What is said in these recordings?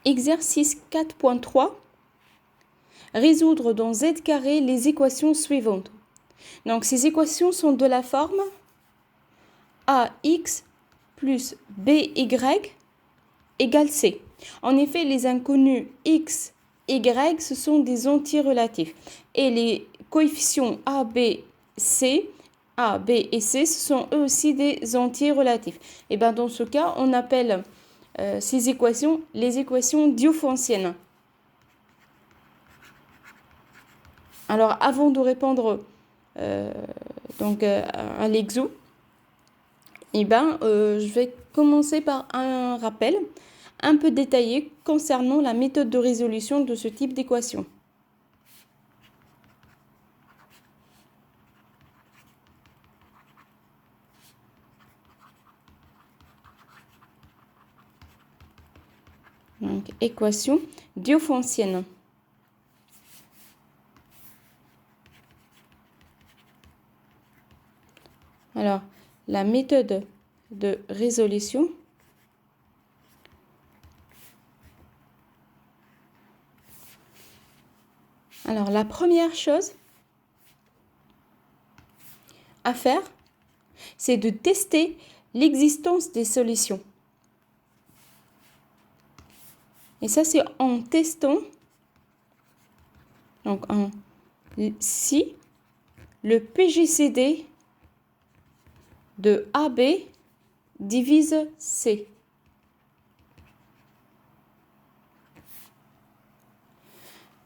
Exercice 4.3. Résoudre dans Z carré les équations suivantes. Donc, ces équations sont de la forme AX plus BY égale C. En effet, les inconnus X, Y, ce sont des antirelatifs. Et les coefficients A, B, C, A, B et C, ce sont eux aussi des antirelatifs. Et bien, dans ce cas, on appelle ces équations les équations diophantiennes. Alors, avant de répondre à l'exo, je vais commencer par un rappel un peu détaillé concernant la méthode de résolution de ce type d'équation. Donc, équation diophantienne. Alors, la méthode de résolution. Alors, la première chose à faire, c'est de tester l'existence des solutions. Et ça, c'est en testant, donc si le PGCD de AB divise C.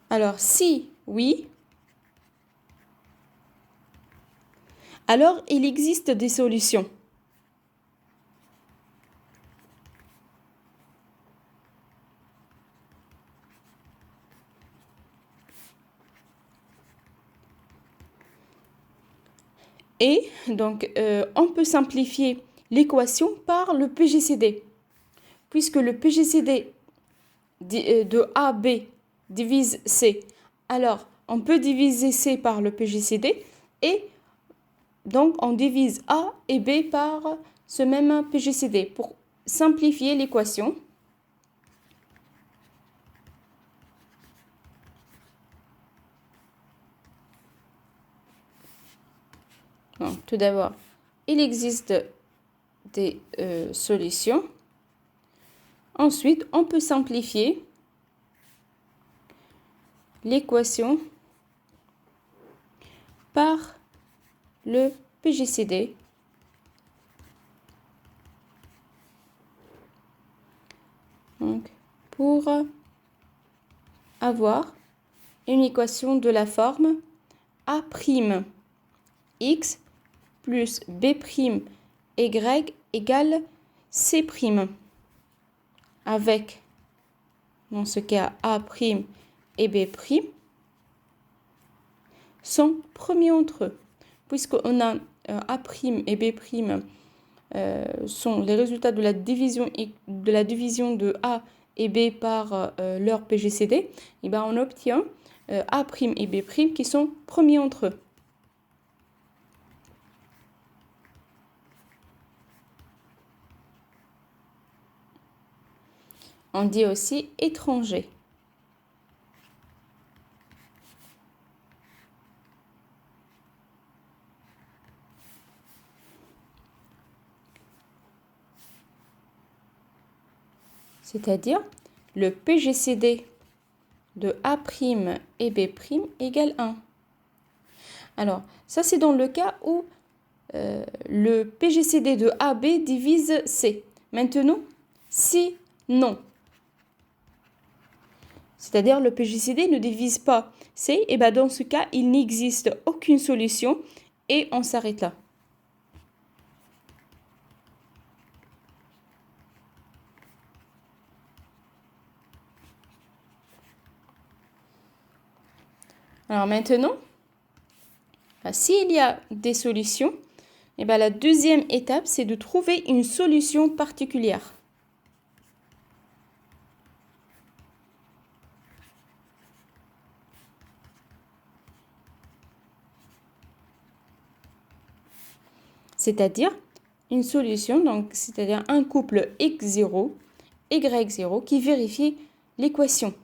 Alors, si oui, alors il existe des solutions. Et donc, on peut simplifier l'équation par le PGCD. Puisque le PGCD de AB divise C, alors on peut diviser C par le PGCD et donc on divise A et B par ce même PGCD pour simplifier l'équation. Donc, tout d'abord, il existe des solutions. Ensuite, on peut simplifier l'équation par le PGCD. Donc, pour avoir une équation de la forme A' X plus B' Y égale C', avec, dans ce cas, A' et B' sont premiers entre eux, puisqu'on a A' et B' sont les résultats de la division de A et B par leur PGCD, et bien on obtient A' et B' qui sont premiers entre eux. On dit aussi étranger. C'est-à-dire le PGCD de A' et B' égale 1. Alors, ça c'est dans le cas où le PGCD de AB divise C. Maintenant, si non, c'est-à-dire le PGCD ne divise pas C, et bien dans ce cas, il n'existe aucune solution et on s'arrête là. Alors maintenant, s'il y a des solutions, et bien la deuxième étape, c'est de trouver une solution particulière. C'est-à-dire une solution, donc c'est-à-dire un couple x0, y0 qui vérifie l'équation.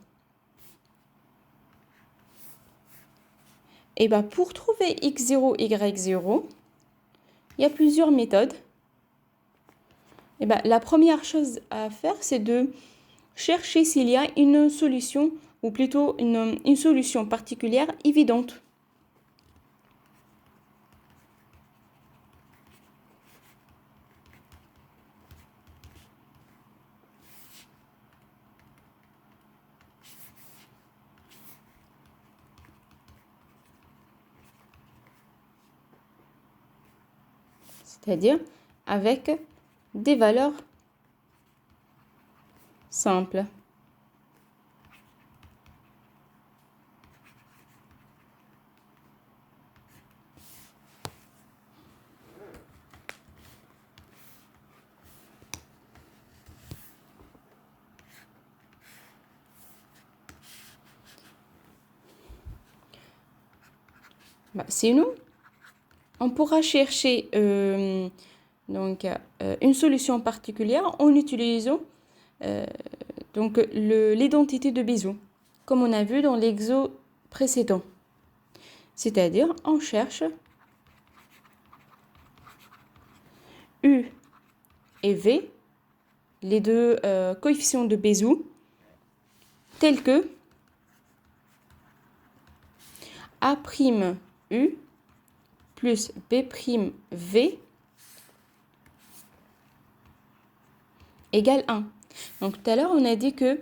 Et bien, pour trouver x0, y0, il y a plusieurs méthodes. Et ben, la première chose à faire, c'est de chercher s'il y a une solution, ou plutôt une solution particulière évidente. C'est-à-dire avec des valeurs simples. Sinon, on pourra chercher une solution particulière en utilisant l'identité de Bézout, comme on a vu dans l'exo précédent. C'est-à-dire, on cherche U et V, les deux coefficients de Bézout, tels que A'U plus B'V égale 1. Donc tout à l'heure, on a dit que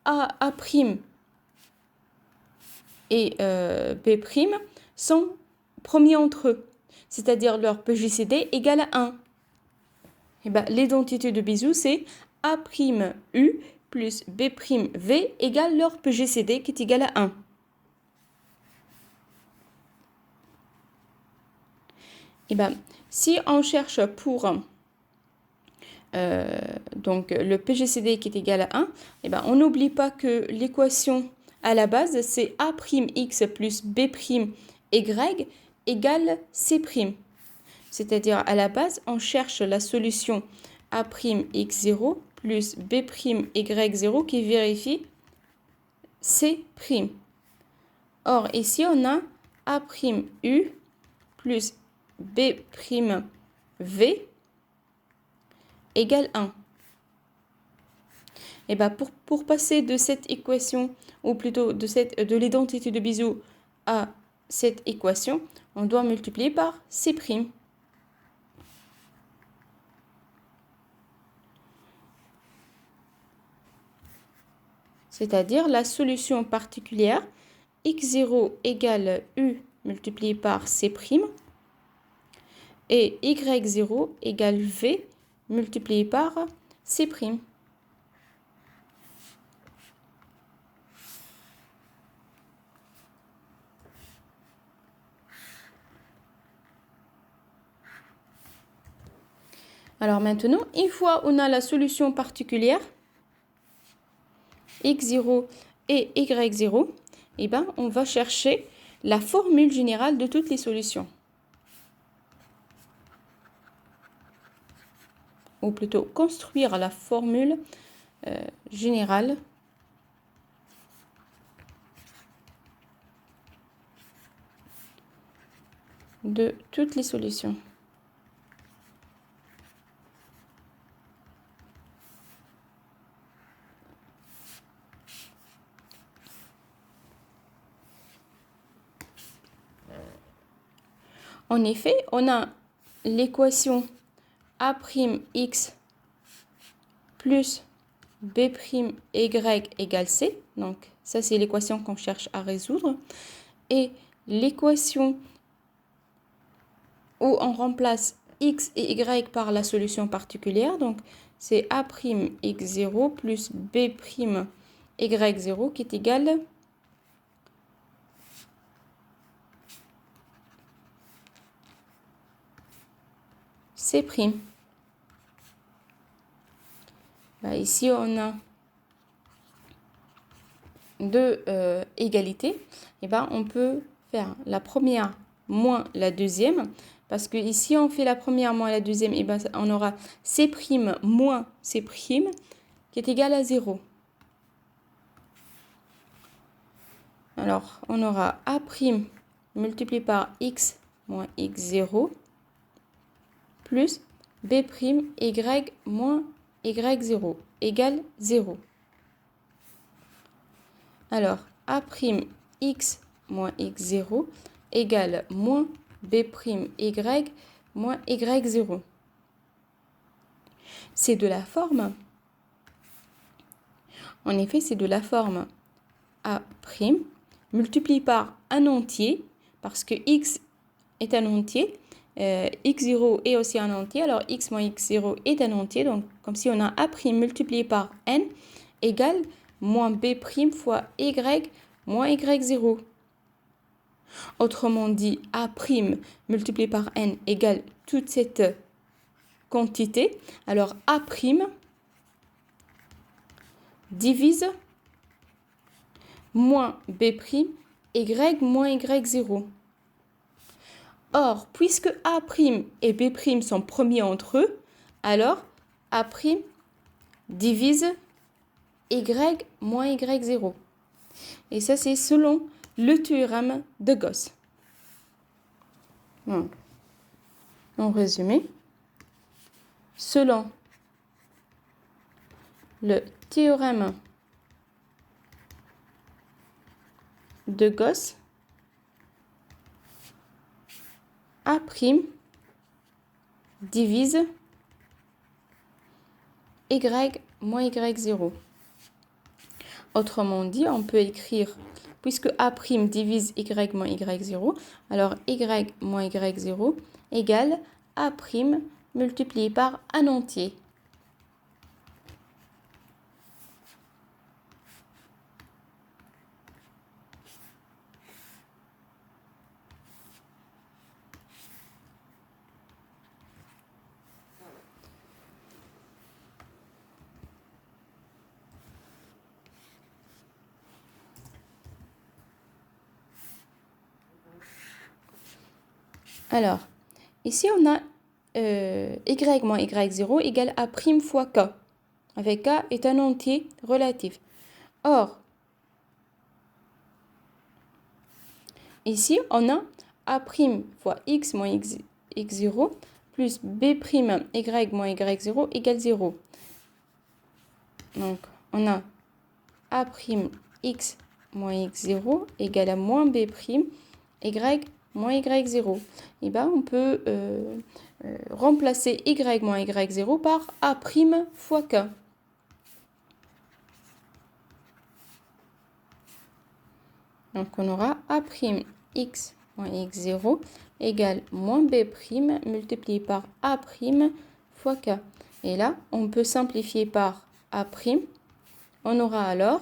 A' et B' sont premiers entre eux, c'est-à-dire leur PJCD égale à 1. Et ben, l'identité de Bézout, c'est A'U plus B'V égale leur PJCD qui est égal à 1. Et ben, si on cherche pour le PGCD qui est égal à 1, et ben, on n'oublie pas que l'équation à la base, c'est A'x plus B'y égale C'. C'est-à-dire, à la base, on cherche la solution A'x0 plus B'y0 qui vérifie C'. Or, ici, on a A'U plus B'V égale 1. Et ben pour passer de cette équation, ou plutôt de l'identité de Bézout à cette équation, on doit multiplier par C'. C'est-à-dire la solution particulière x0 égale U multiplié par C' et y0 égale V multiplié par C'. Alors maintenant, une fois on a la solution particulière, x0 et y0, eh ben, on va chercher la formule générale de toutes les solutions. Ou plutôt construire la formule générale de toutes les solutions. En effet, on a l'équation A'x plus B'y égale C. Donc, ça, c'est l'équation qu'on cherche à résoudre. Et l'équation où on remplace x et y par la solution particulière. Donc, c'est A'x0 plus B'y0 qui est égal C'. Ici, on a deux égalités. Et on peut faire la première moins la deuxième. Parce que ici, on fait la première moins la deuxième. Et on aura C' moins C' qui est égal à 0. Alors, on aura A' multiplié par x moins x0 plus B' y moins y0 égale 0. Alors, A' x moins x0 égale moins B' y moins y0. C'est de la forme. En effet, c'est de la forme A' multiplié par un entier, parce que x est un entier, x0 est aussi un entier, alors x moins x0 est un entier, donc comme si on a A' multiplié par n égale moins B' fois y moins y0. Autrement dit, A' multiplié par n égale toute cette quantité. Alors A' divise moins B' y moins y0. Or, puisque A' et B' sont premiers entre eux, alors A' divise y moins y0. Et ça, c'est selon le théorème de Gauss. Donc, en résumé, selon le théorème de Gauss, A' divise y moins y0. Autrement dit, on peut écrire, puisque A' divise y moins y0, alors y moins y0 égale A' multiplié par un entier. Alors, ici on a y moins y0 égale A' fois k, avec k est un entier relatif. Or, ici on a A' fois x moins x0 plus B' y moins y0 égale 0. Donc, on a A' x moins x0 égale à moins B' y moins y0. Et bien, on peut remplacer y moins y0 par A' fois k. Donc, on aura A' x moins x0 égale moins B' multiplié par A' fois k. Et là, on peut simplifier par A'. On aura alors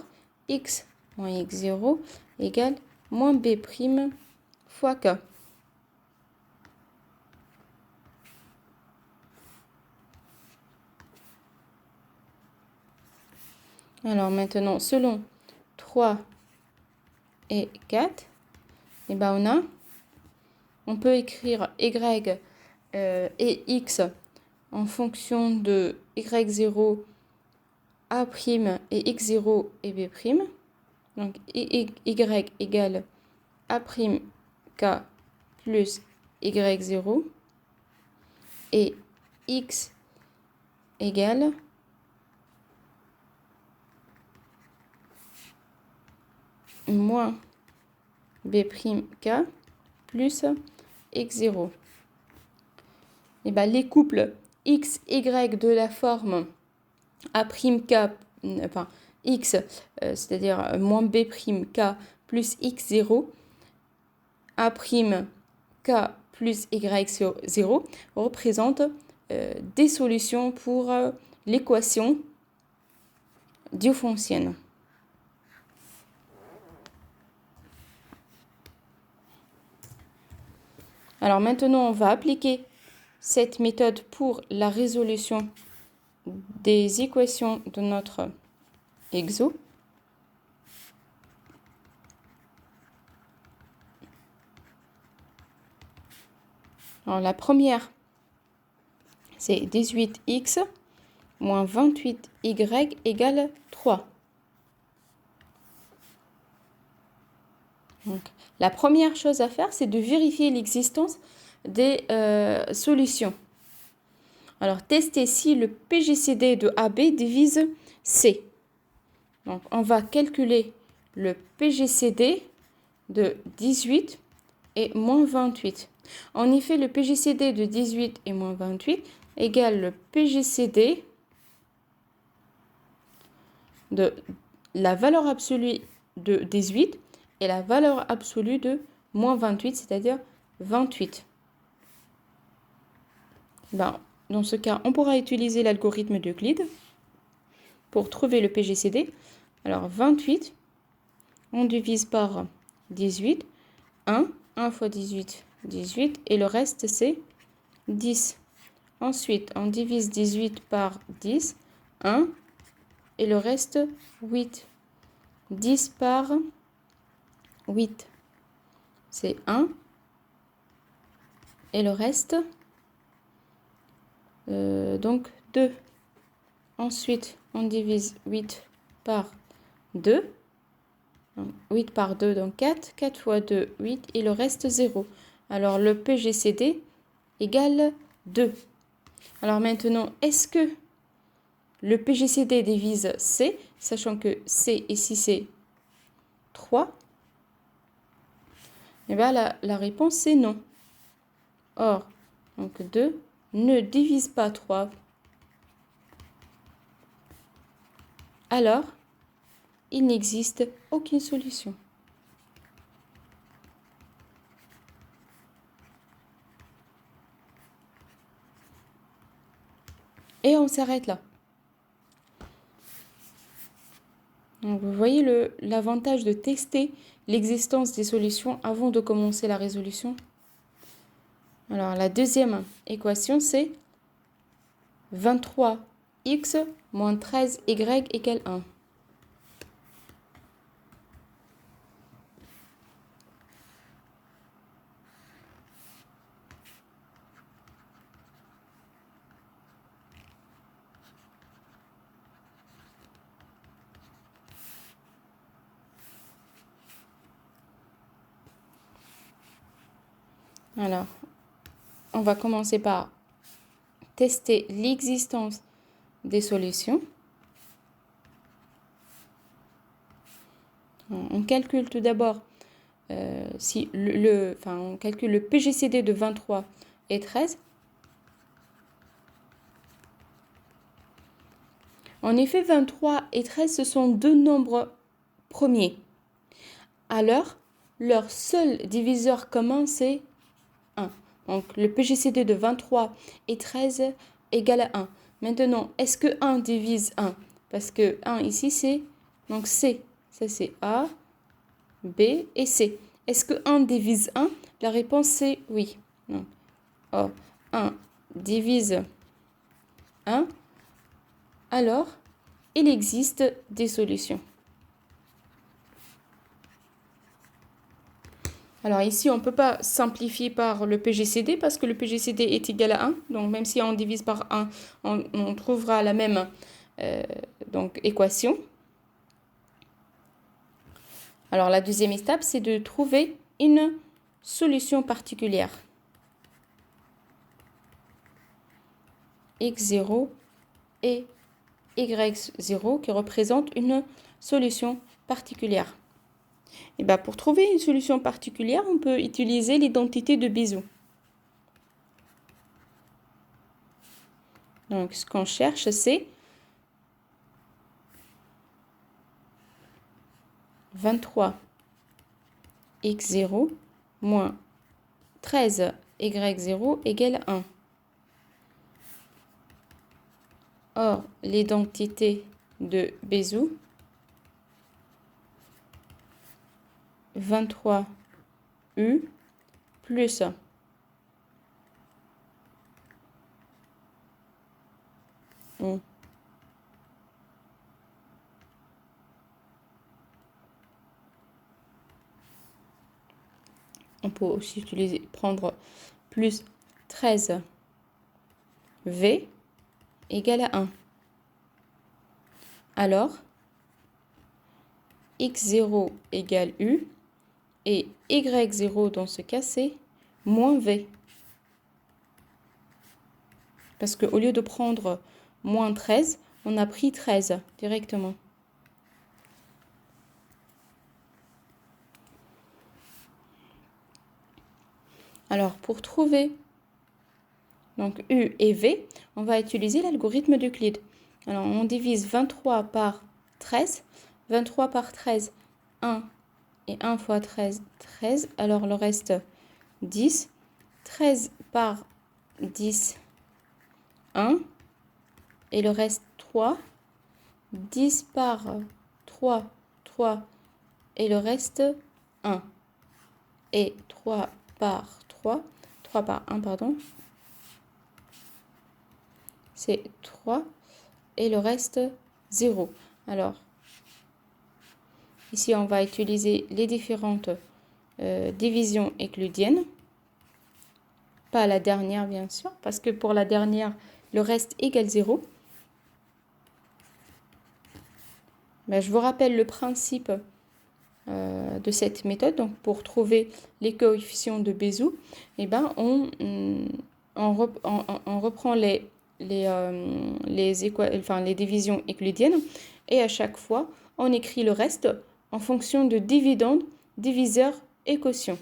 x moins x0 égale moins B' fois k. Alors maintenant, selon 3 et 4, et ben on peut écrire y et x en fonction de y0, A' et x0 et B'. Donc y égale A' k plus y0 et x égale moins B' k plus x0. Et ben, les couples x, y de la forme A' k, enfin x, c'est-à-dire moins B' k plus x0, A' k plus y0 représentent des solutions pour l'équation diophantienne. Alors maintenant, on va appliquer cette méthode pour la résolution des équations de notre exo. Alors la première, c'est 18x moins 28y égale 3. Donc, la première chose à faire, c'est de vérifier l'existence des solutions. Alors, tester si le PGCD de AB divise C. Donc, on va calculer le PGCD de 18 et moins 28. En effet, le PGCD de 18 et moins 28 égale le PGCD de la valeur absolue de 18 et la valeur absolue de moins 28, c'est-à-dire 28. Ben, dans ce cas, on pourra utiliser l'algorithme d'Euclide pour trouver le PGCD. Alors, 28, on divise par 18. 1 fois 18, 18. Et le reste, c'est 10. Ensuite, on divise 18 par 10. 1. Et le reste, 8. 10 par 8, c'est 1. Et le reste, donc 2. Ensuite, on divise 8 par 2. 8 par 2, donc 4. 4 fois 2, 8. Et le reste, 0. Alors, le PGCD égale 2. Alors maintenant, est-ce que le PGCD divise C, sachant que C ici, c'est 3? Eh bien, la réponse, c'est non. Or, donc 2 ne divise pas 3. Alors, il n'existe aucune solution. Et on s'arrête là. Donc, vous voyez l'avantage de tester l'existence des solutions avant de commencer la résolution. Alors, la deuxième équation, c'est 23x moins 13y égale 1. Alors, on va commencer par tester l'existence des solutions. On calcule tout d'abord si on calcule le PGCD de 23 et 13. En effet, 23 et 13, ce sont deux nombres premiers. Alors, leur seul diviseur commun, c'est 1. Donc, le PGCD de 23 et 13 égale à 1. Maintenant, est-ce que 1 divise 1? Parce que 1 ici, c'est donc C. Ça, c'est A, B et C. Est-ce que 1 divise 1? La réponse, c'est oui. Donc, or, 1 divise 1. Alors, il existe des solutions. Alors ici, on ne peut pas simplifier par le PGCD parce que le PGCD est égal à 1. Donc même si on divise par 1, on trouvera la même donc, équation. Alors la deuxième étape, c'est de trouver une solution particulière. x0 et y0 qui représentent une solution particulière. Et bien, pour trouver une solution particulière, on peut utiliser l'identité de Bézout. Donc, ce qu'on cherche, c'est 23 x0 moins 13 y0 égale 1. Or, l'identité de Bézout, 23u plus on peut aussi prendre plus 13v égale à 1. Alors, x0 égale u Et y0 dans ce cas, c'est moins v. Parce qu'au lieu de prendre moins 13, on a pris 13 directement. Alors, pour trouver donc U et V, on va utiliser l'algorithme d'Euclide. Alors, on divise 23 par 13. 23 par 13, 1 et 1 fois 13, 13. Alors, le reste, 10. 13 par 10, 1. Et le reste, 3. 10 par 3, 3. Et le reste, 1. Et 3 par 3, 3 par 1, pardon. C'est 3 et le reste 0. Alors, ici, on va utiliser les différentes divisions euclidiennes. Pas la dernière, bien sûr, parce que pour la dernière, le reste égale 0. Ben, je vous rappelle le principe de cette méthode. Donc, pour trouver les coefficients de Bézout, eh ben, on reprend les divisions euclidiennes et à chaque fois, on écrit le reste en fonction de dividende, diviseur et quotient.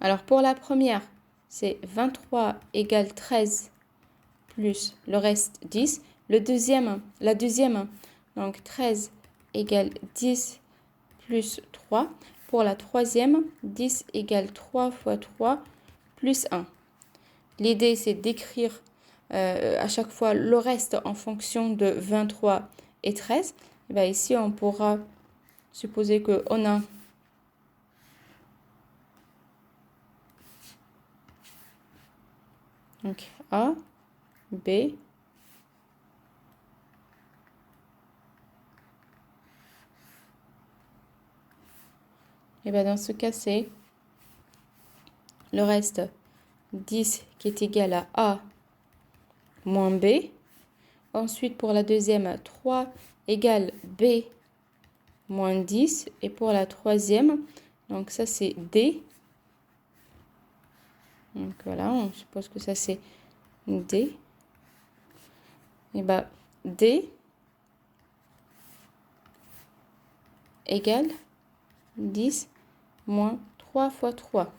Alors, pour la première, c'est 23 égale 13 plus le reste 10. La deuxième, donc 13 égale 10 plus 3. Pour la troisième, 10 égale 3 fois 3 plus 1. L'idée, c'est d'écrire à chaque fois le reste en fonction de 23 et 13. Et bien ici, on pourra supposer qu'on a donc A, B, et bien dans ce cas, c'est le reste 10 qui est égal à A moins B. Ensuite, pour la deuxième, 3 égale B moins 10. Et pour la troisième, donc ça c'est D. Donc voilà, on suppose que ça c'est D. Et bien D égale 10 moins 3 fois 3.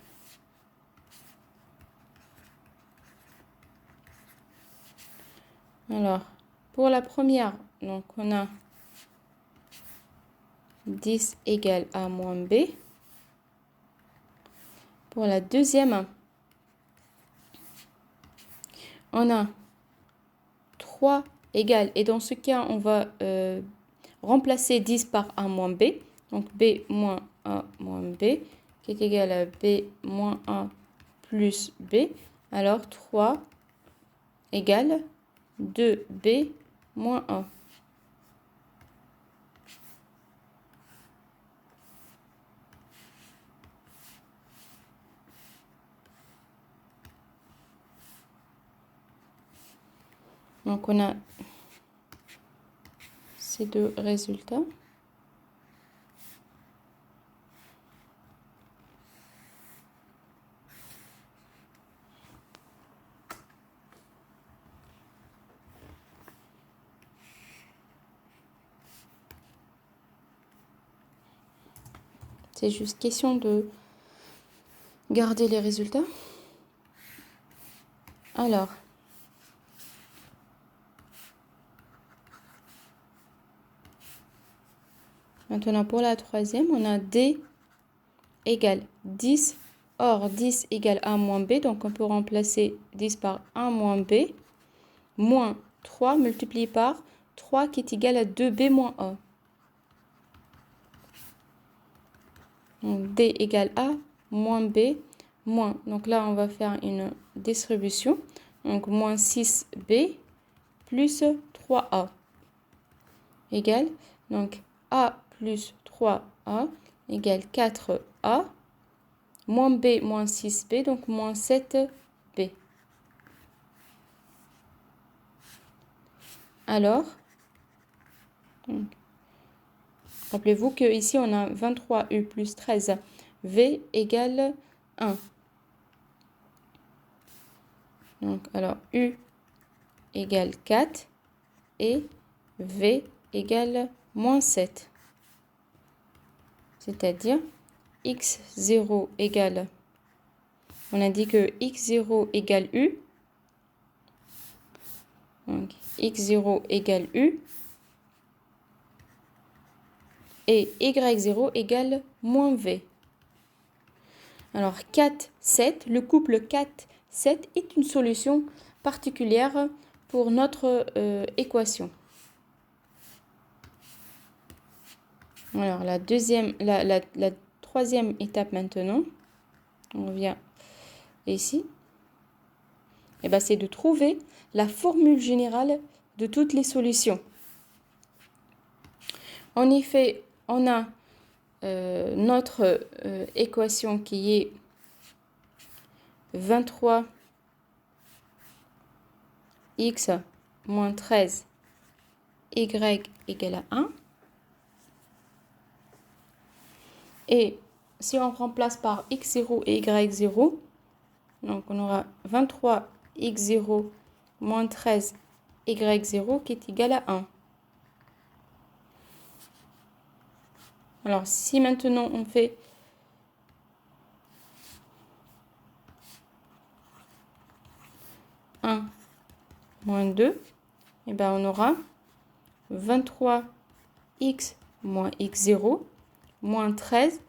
Alors, pour la première, donc on a 10 égale A moins B. Pour la deuxième, on a 3 égale, et dans ce cas, on va remplacer 10 par A moins B. Donc B moins A moins B, qui est égal à B moins A plus B. Alors 3 égale 2B moins A. Donc on a ces deux résultats. C'est juste question de garder les résultats. Alors, maintenant pour la troisième, on a D égale 10. Or, 10 égale A moins B. Donc, on peut remplacer 10 par 1 moins B. Moins 3 multiplié par 3 qui est égal à 2B moins A. Donc, D égale A moins B moins. Donc là, on va faire une distribution. Donc, moins 6B plus 3A égale. Donc, A plus 3A égale 4A. Moins B moins 6B, donc moins 7B. Alors, Rappelez-vous qu'ici, on a 23u plus 13. V égale 1. Donc, alors, U égale 4 et V égale moins 7. C'est-à-dire, x0 égale, on a dit que x0 égale U. Donc, x0 égale U. Et y0 égale moins V. Alors, 4, 7, le couple 4, 7 est une solution particulière pour notre équation. Alors, la troisième étape maintenant, on revient ici, et ben, c'est de trouver la formule générale de toutes les solutions. En effet, on a notre équation qui est 23x moins 13 y égale à 1. Et si on remplace par x0 et y0, donc on aura 23x0 moins 13 y0 qui est égal à 1. Alors, si maintenant on fait moins 2, et ben on aura 23x moins x0 moins 13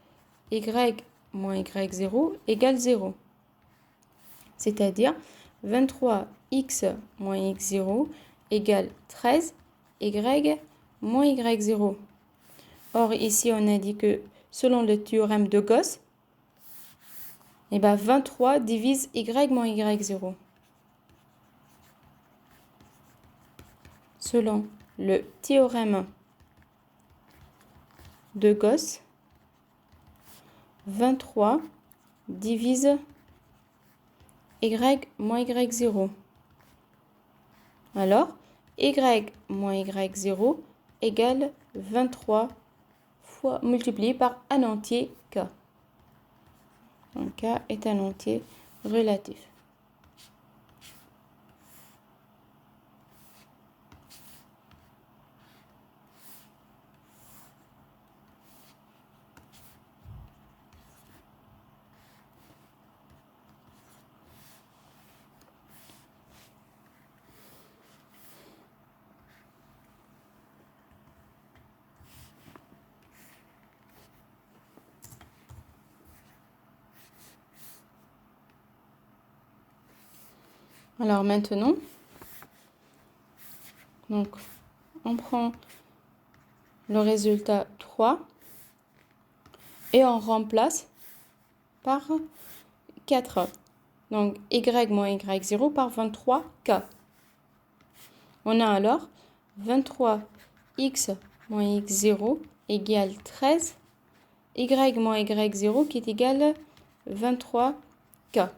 y moins y0 égale 0. C'est-à-dire 23x moins x0 égale 13 y moins y0. Or, ici, on a dit que selon le théorème de Gauss, eh ben 23 divise y moins y0. Selon le théorème de Gauss, 23 divise y moins y0. Alors, y moins y0 égale 23 fois multiplié par un entier k. Un k est un entier relatif. Alors maintenant, donc, on prend le résultat 3 et on remplace par 4. Donc, y moins y0 par 23k. On a alors 23x moins x0 égale 13, y moins y0 qui est égal 23k.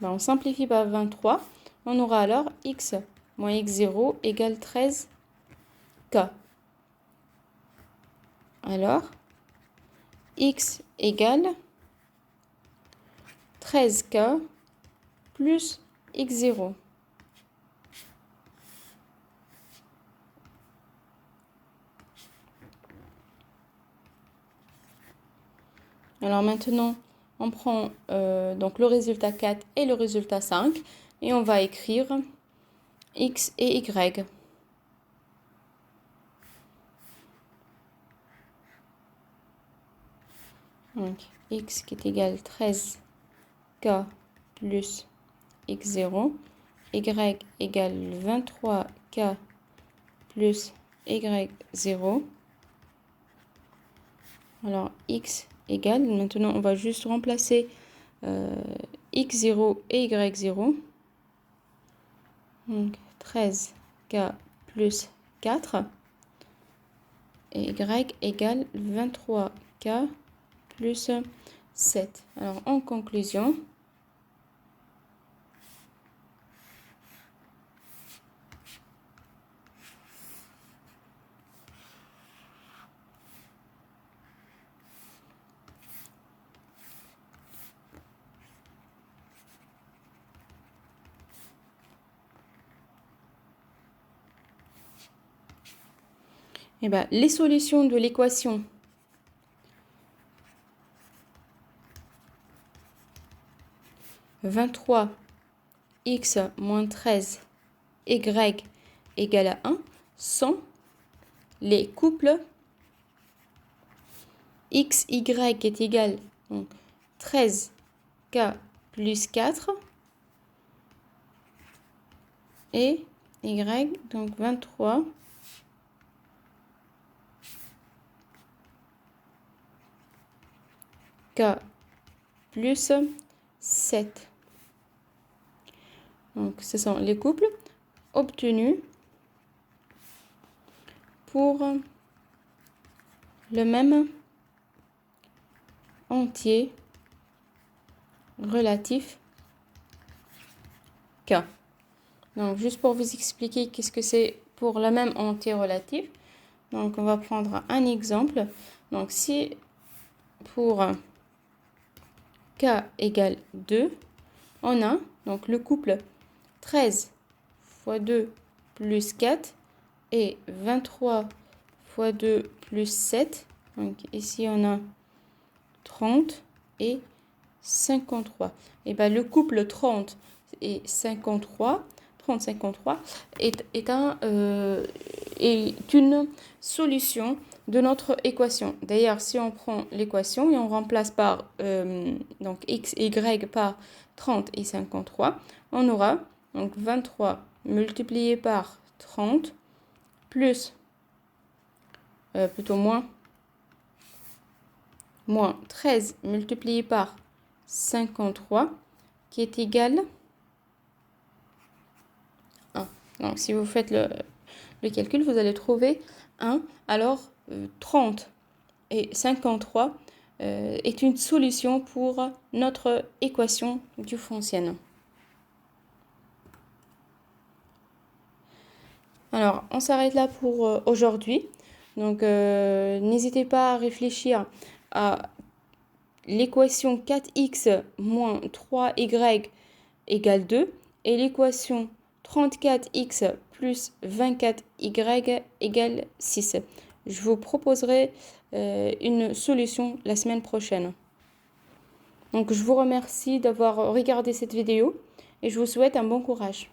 Ben, on simplifie par 23, on aura alors x moins x0 égale 13k. Alors, x égale 13k plus x0. Alors maintenant, on prend donc le résultat 4 et le résultat 5 et on va écrire x et y. Donc x qui est égal 13k plus x0, y égale 23k plus y0. Alors x égale, maintenant on va juste remplacer x0 et y0. Donc 13k plus 4 et y égale 23k plus 7. Alors en conclusion, Eh ben, les solutions de l'équation « 23x moins 13 y égale à 1 » sont les couples x, y est égal donc 13k plus 4 et y, donc 23 k plus 7. Donc, ce sont les couples obtenus pour le même entier relatif k. Donc, juste pour vous expliquer qu'est-ce que c'est pour le même entier relatif. Donc, on va prendre un exemple. Donc, si pour k égale 2, on a donc le couple 13 fois 2 plus 4 et 23 fois 2 plus 7. Donc, ici, on a 30 et 53. Et bien, le couple 30 et 53, 30-53 est une solution de notre équation. D'ailleurs, si on prend l'équation et on remplace par donc x et y par 30 et 53, on aura donc 23 multiplié par 30 plus, plutôt moins 13 multiplié par 53 qui est égal à 1. Donc, si vous faites le calcul, vous allez trouver 1. Alors, 30 et 53 est une solution pour notre équation différéntielle. Alors, on s'arrête là pour aujourd'hui. Donc, n'hésitez pas à réfléchir à l'équation 4x moins 3y égale 2 et l'équation 34x plus 24y égale 6. Je vous proposerai une solution la semaine prochaine. Donc, je vous remercie d'avoir regardé cette vidéo et je vous souhaite un bon courage.